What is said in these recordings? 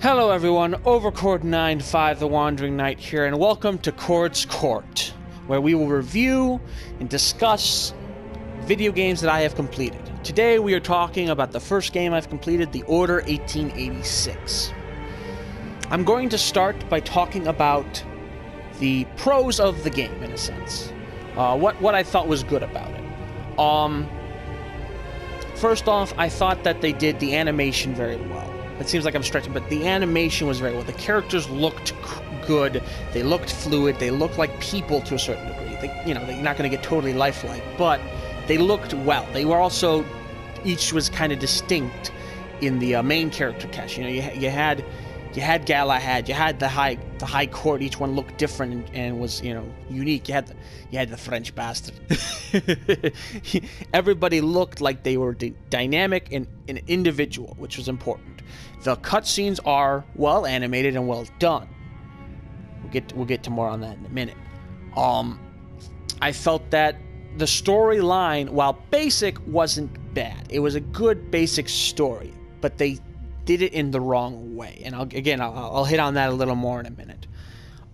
Hello everyone, Overcord95 the Wandering Knight here, and welcome to Cord's Court, where we will review and discuss video games that I have completed. Today we are talking about the first game I've completed, The Order 1886. I'm going to start by talking about the pros of the game, in a sense. What I thought was good about it. First off, I thought that they did the animation very well. It seems like I'm stretching, but the animation was very well. The characters looked good. They looked fluid. They looked like people to a certain degree. They're not going to get totally lifelike, but they looked well. They were also, each was kind of distinct in the main character cast. You had Galahad, you had the High Court. Each one looked different and was, unique. You had the French bastard. Everybody looked like they were dynamic and individual, which was important. The cutscenes are well animated and well done. We'll get to more on that in a minute. I felt that the storyline, while basic, wasn't bad. It was a good basic story, but they did it in the wrong way. And I'll hit on that a little more in a minute.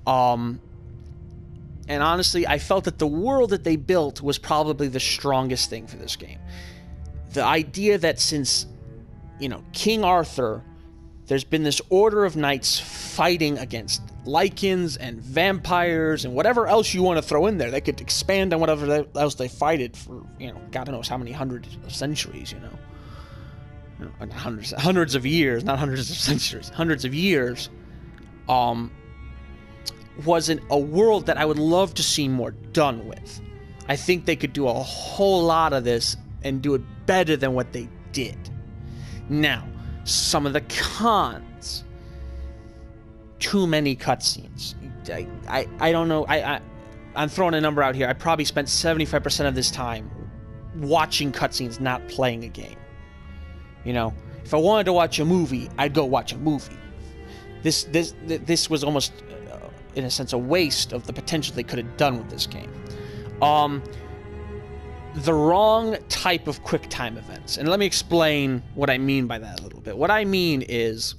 And honestly, I felt that the world that they built was probably the strongest thing for this game. The idea that since, King Arthur, there's been this order of knights fighting against lycans and vampires and whatever else you want to throw in there. They could expand on whatever else they fight it for, God knows how many hundreds of centuries, hundreds of years, not hundreds of centuries, hundreds of years, wasn't a world that I would love to see more done with. I think they could do a whole lot of this and do it better than what they did. Now, some of the cons. Too many cutscenes. I don't know. I'm throwing a number out here. I probably spent 75% of this time watching cutscenes, not playing a game. If I wanted to watch a movie, I'd go watch a movie. This was almost, in a sense, a waste of the potential they could have done with this game. The wrong type of QuickTime events. And let me explain what I mean by that a little bit. What I mean is,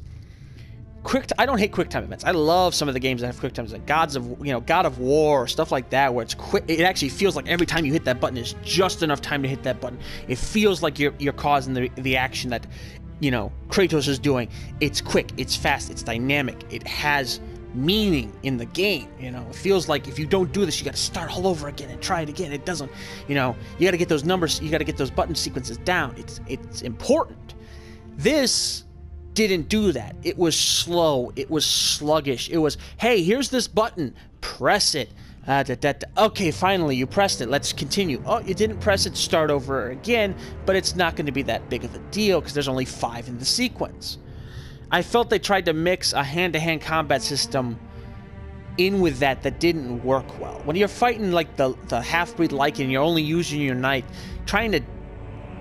I don't hate QuickTime events. I love some of the games that have QuickTime events, like God of War, stuff like that, where it's quick. It actually feels like every time you hit that button is just enough time to hit that button. It feels like you're causing the action that, Kratos is doing. It's quick, it's fast, it's dynamic, it has meaning in the game. It feels like if you don't do this, you got to start all over again and try it again. It doesn't, you got to get those numbers, you got to get those button sequences down. It's important. This didn't do that. It was slow, it was sluggish. It was, hey, here's this button, press it. Okay, finally you pressed it, let's continue. Oh, you didn't press it, start over again. But it's not going to be that big of a deal because there's only 5 in the sequence. I felt they tried to mix a hand-to-hand combat system in with that didn't work well. When you're fighting like the half-breed lycan, you're only using your knight, trying to,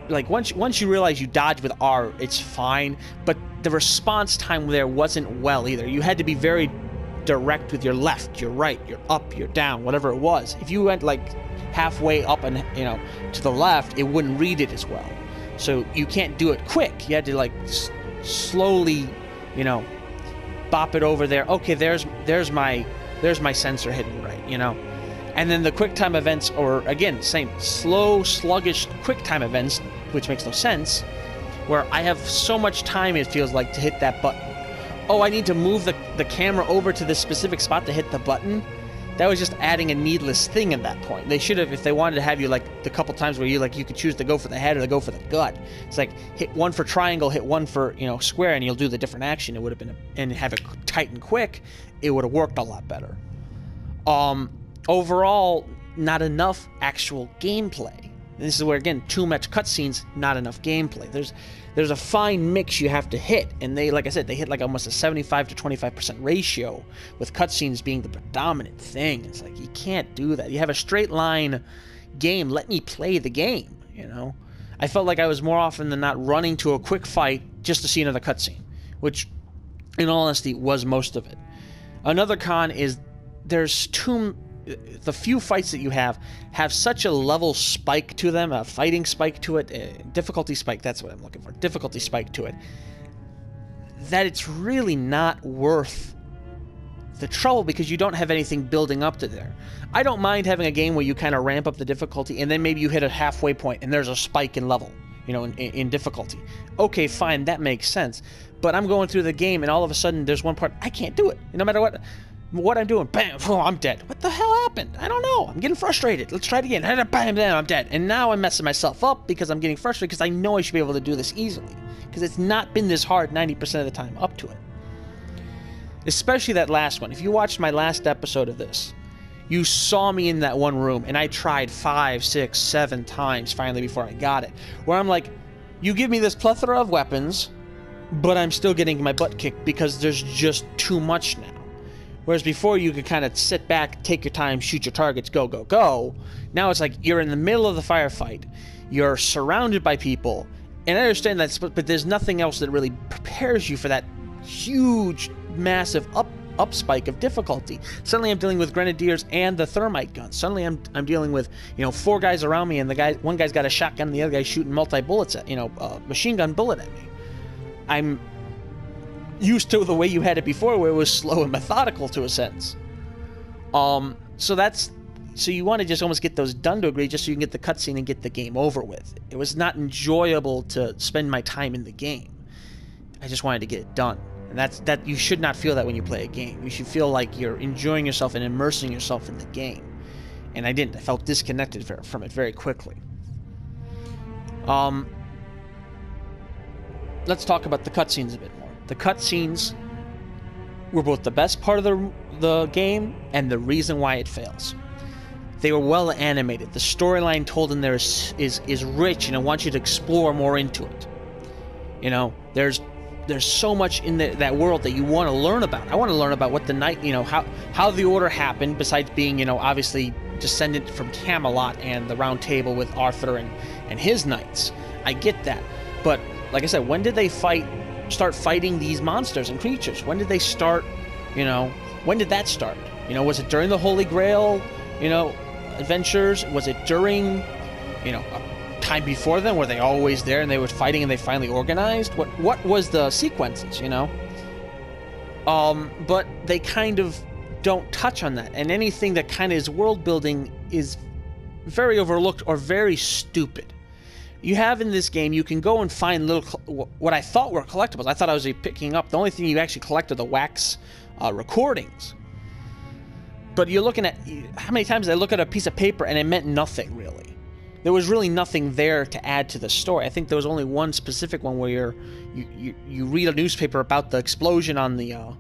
like, once you realize you dodge with R, it's fine, but the response time there wasn't well either. You had to be very direct with your left, your right, your up, your down, whatever it was. If you went like halfway up and to the left, it wouldn't read it as well. So you can't do it quick. You had to like slowly, bop it over there. Okay, there's my sensor hidden right, And then the QuickTime events, or again, same slow, sluggish QuickTime events, which makes no sense, where I have so much time, it feels like, to hit that button. Oh, I need to move the camera over to this specific spot to hit the button. That was just adding a needless thing at that point. They should have, if they wanted to have you like the couple times where you could choose to go for the head or to go for the gut. It's like hit one for triangle, hit one for square, and you'll do the different action. It would have been and have it tight and quick. It would have worked a lot better. Overall, not enough actual gameplay. This is where, again, too much cutscenes, not enough gameplay. There's a fine mix you have to hit, and they, like I said, they hit like almost a 75 to 25% ratio, with cutscenes being the predominant thing. It's like, you can't do that. You have a straight line game, let me play the game, I felt like I was more often than not running to a quick fight just to see another cutscene, which, in all honesty, was most of it. Another con is the few fights that you have such a level spike to them, a fighting spike to it, difficulty spike, that's what I'm looking for, difficulty spike to it, that it's really not worth the trouble because you don't have anything building up to there. I don't mind having a game where you kind of ramp up the difficulty and then maybe you hit a halfway point and there's a spike in level, in difficulty. Okay, fine, that makes sense. But I'm going through the game and all of a sudden there's one part I can't do it. No matter what I'm doing, bam, oh, I'm dead. What the hell happened? I don't know. I'm getting frustrated. Let's try it again. Bam, bam, I'm dead. And now I'm messing myself up because I'm getting frustrated because I know I should be able to do this easily. Because it's not been this hard 90% of the time up to it. Especially that last one. If you watched my last episode of this, you saw me in that one room, and I tried 5, 6, 7 times finally before I got it. Where I'm like, you give me this plethora of weapons, but I'm still getting my butt kicked because there's just too much now. Whereas before you could kind of sit back, take your time, shoot your targets, go, go, go. Now it's like you're in the middle of the firefight. You're surrounded by people. And I understand that, but there's nothing else that really prepares you for that huge, massive up spike of difficulty. Suddenly I'm dealing with grenadiers and the thermite guns. Suddenly I'm dealing with 4 guys around me, and one guy's got a shotgun and the other guy's shooting multi-bullets at machine gun bullet at me. I'm used to the way you had it before, where it was slow and methodical to a sense. So you want to just almost get those done to a degree, just so you can get the cutscene and get the game over with. It was not enjoyable to spend my time in the game. I just wanted to get it done. And that you should not feel that when you play a game. You should feel like you're enjoying yourself and immersing yourself in the game. And I didn't. I felt disconnected from it very quickly. Let's talk about the cutscenes a bit more. The cutscenes were both the best part of the game and the reason why it fails. They were well animated. The storyline told in there is rich, and I want you to explore more into it. There's so much in that world that you want to learn about. I want to learn about what the night, how the Order happened, besides being, obviously descendant from Camelot and the Round Table with Arthur and his knights. I get that. But, like I said, when did they start fighting these monsters and creatures? When did they start, when did that start? Was it during the Holy Grail, adventures? Was it during, time before then? Were they always there and they were fighting and they finally organized? What was the sequences, But they kind of don't touch on that. And anything that kind of is world building is very overlooked or very stupid. You have in this game, you can go and find what I thought were collectibles. I thought I was picking up. The only thing you actually collect are the wax recordings. But you're looking at, how many times did I look at a piece of paper and it meant nothing, really? There was really nothing there to add to the story. I think there was only one specific one where you read a newspaper about the explosion on the I'm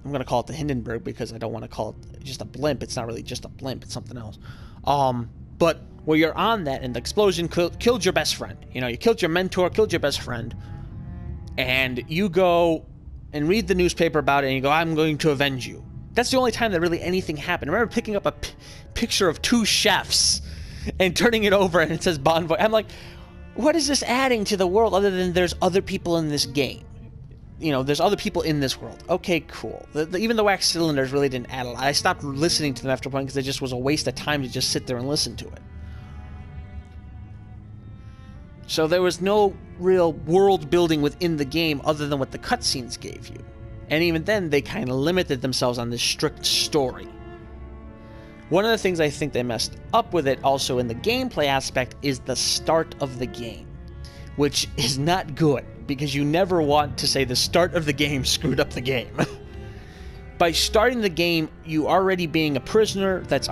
going to call it the Hindenburg because I don't want to call it just a blimp. It's not really just a blimp. It's something else. But where you're on that and the explosion killed your best friend. You killed your mentor, killed your best friend. And you go and read the newspaper about it and you go, I'm going to avenge you. That's the only time that really anything happened. I remember picking up a picture of 2 chefs and turning it over and it says Bonvoy. I'm like, what is this adding to the world other than there's other people in this game? There's other people in this world. Okay, cool. Even the wax cylinders really didn't add a lot. I stopped listening to them after a point because it just was a waste of time to just sit there and listen to it. So there was no real world building within the game other than what the cutscenes gave you. And even then, they kind of limited themselves on this strict story. One of the things I think they messed up with it also in the gameplay aspect is the start of the game, which is not good because you never want to say the start of the game screwed up the game. By starting the game, you already being a prisoner that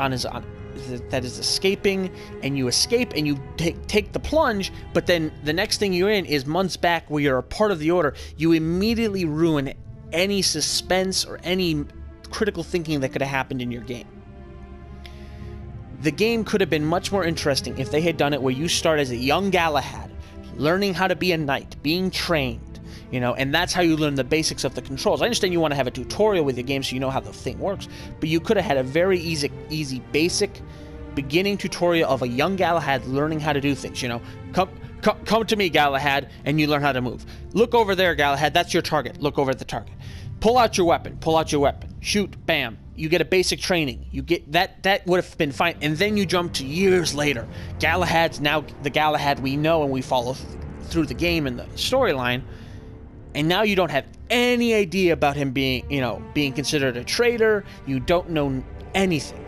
is escaping, and you escape and you take the plunge, but then the next thing you're in is months back where you're a part of the Order. You immediately ruin any suspense or any critical thinking that could have happened in your game. The game could have been much more interesting if they had done it where you start as a young Galahad, learning how to be a knight, being trained, and that's how you learn the basics of the controls. I understand you want to have a tutorial with your game so you know how the thing works, but you could have had a very easy basic beginning tutorial of a young Galahad learning how to do things, Come to me, Galahad, and you learn how to move. Look over there, Galahad. That's your target. Look over at the target. Pull out your weapon. Pull out your weapon. Shoot. Bam. You get a basic training. You get that. That would have been fine. And then you jump to years later. Galahad's now the Galahad we know and we follow through the game and the storyline. And now you don't have any idea about him being considered a traitor. You don't know anything.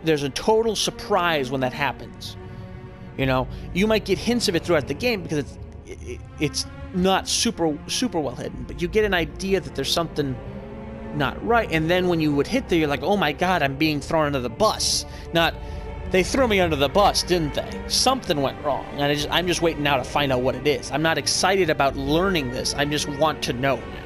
There's a total surprise when that happens. You might get hints of it throughout the game because it's not super well hidden, but you get an idea that there's something not right. And then when you would hit there, you're like, oh my god, I'm being thrown under the bus. Not, they threw me under the bus, didn't they? Something went wrong, and I'm just waiting now to find out what it is. I'm not excited about learning this. I just want to know now.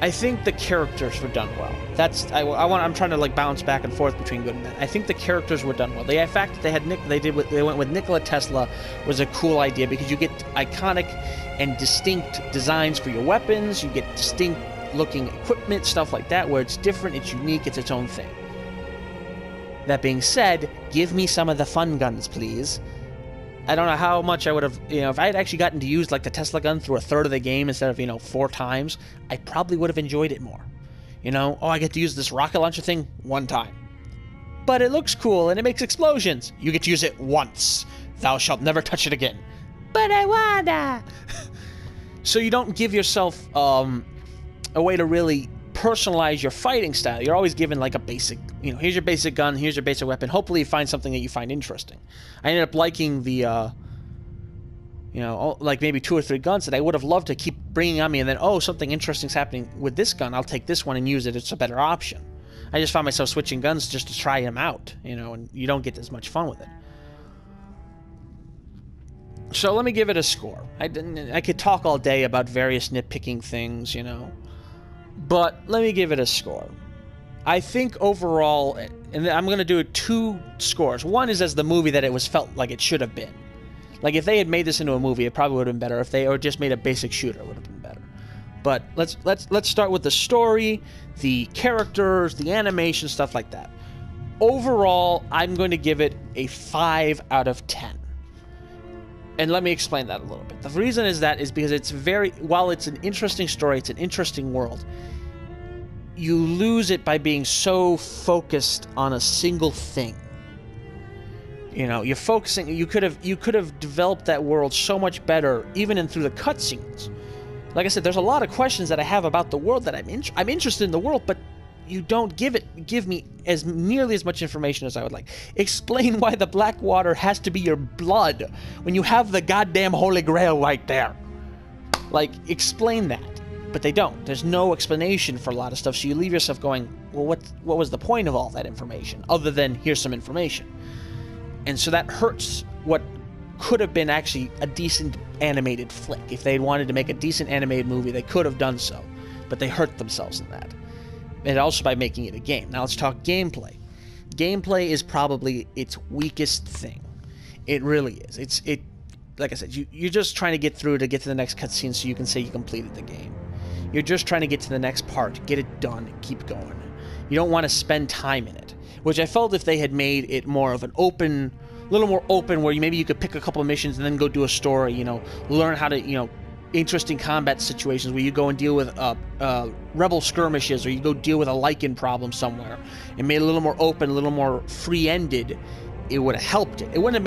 I think the characters were done well. I'm trying to bounce back and forth between good and bad. I think the characters were done well. The fact that they went with Nikola Tesla was a cool idea because you get iconic and distinct designs for your weapons. You get distinct looking equipment, stuff like that, where it's different, it's unique, it's its own thing. That being said, give me some of the fun guns, please. I don't know how much I would have, if I had actually gotten to use the Tesla gun through a third of the game instead of, 4 times, I probably would have enjoyed it more. I get to use this rocket launcher thing 1 time. But it looks cool and it makes explosions. You get to use it once. Thou shalt never touch it again. But I wanna. So you don't give yourself a way to really personalize your fighting style. You're always given a basic, here's your basic gun, here's your basic weapon. Hopefully you find something that you find interesting. I ended up liking the, maybe 2 or 3 guns that I would have loved to keep bringing on me, and then, something interesting's happening with this gun, I'll take this one and use it. It's a better option. I just found myself switching guns just to try them out, and you don't get as much fun with it. So let me give it a score. I could talk all day about various nitpicking things, but let me give it a score. I think overall, and I'm going to do 2 scores. One is as the movie that it was felt like it should have been. If they had made this into a movie, it probably would have been better. If they just made a basic shooter, it would have been better. But let's start with the story, the characters, the animation, stuff like that. Overall, I'm going to give it a 5 out of 10. And let me explain that a little bit. The reason is because while it's an interesting story, it's an interesting world, you lose it by being so focused on a single thing. You're focusing. You could have developed that world so much better, even through the cutscenes. Like I said, there's a lot of questions that I have about the world that I'm interested in the world, but you don't give me nearly as much information as I would like. Explain why the black water has to be your blood when you have the goddamn Holy Grail right there. Explain that. But they don't. There's no explanation for a lot of stuff, so you leave yourself going, well, what was the point of all that information, other than here's some information? And so that hurts what could have been actually a decent animated flick. If they had wanted to make a decent animated movie, they could have done so. But they hurt themselves in that. And also by making it a game. Now let's talk gameplay. Gameplay is probably its weakest thing. It really is. Like I said, you're just trying to get through to get to the next cutscene so you can say you completed the game. You're just trying to get to the next part, get it done, and keep going. You don't want to spend time in it, which I felt if they had made it more of a little more open, where maybe you could pick a couple of missions and then go do a story, learn how to, interesting combat situations where you go and deal with rebel skirmishes, or you go deal with a Lycan problem somewhere, and made it a little more open, a little more free-ended. It would have helped it. It wouldn't have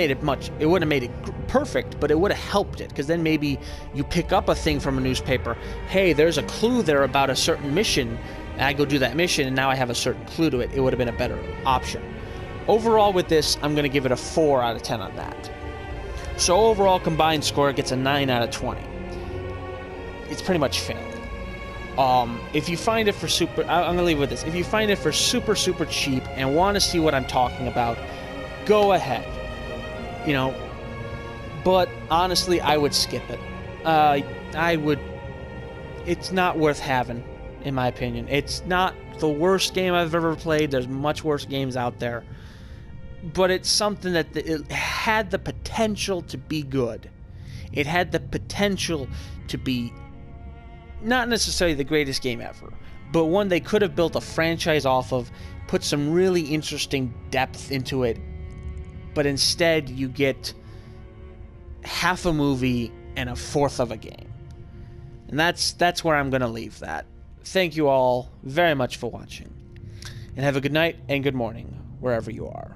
made it perfect, but it would have helped it, because then maybe you pick up a thing from a newspaper. Hey, there's a clue there about a certain mission, and I go do that mission, and now I have a certain clue to it. It would have been a better option. Overall with this, I'm going to give it a 4 out of 10 on that. So overall combined score gets a 9 out of 20. It's pretty much failed. If you find it for I'm going to leave it with this. If you find it for super cheap and want to see what I'm talking about, go ahead. But honestly, I would skip it. It's not worth having, in my opinion. It's not the worst game I've ever played. There's much worse games out there. But it's something that it had the potential to be good. It had the potential to be not necessarily the greatest game ever, but one they could have built a franchise off of, put some really interesting depth into it, but instead you get half a movie and a fourth of a game. And that's where I'm going to leave that. Thank you all very much for watching, and have a good night and good morning wherever you are.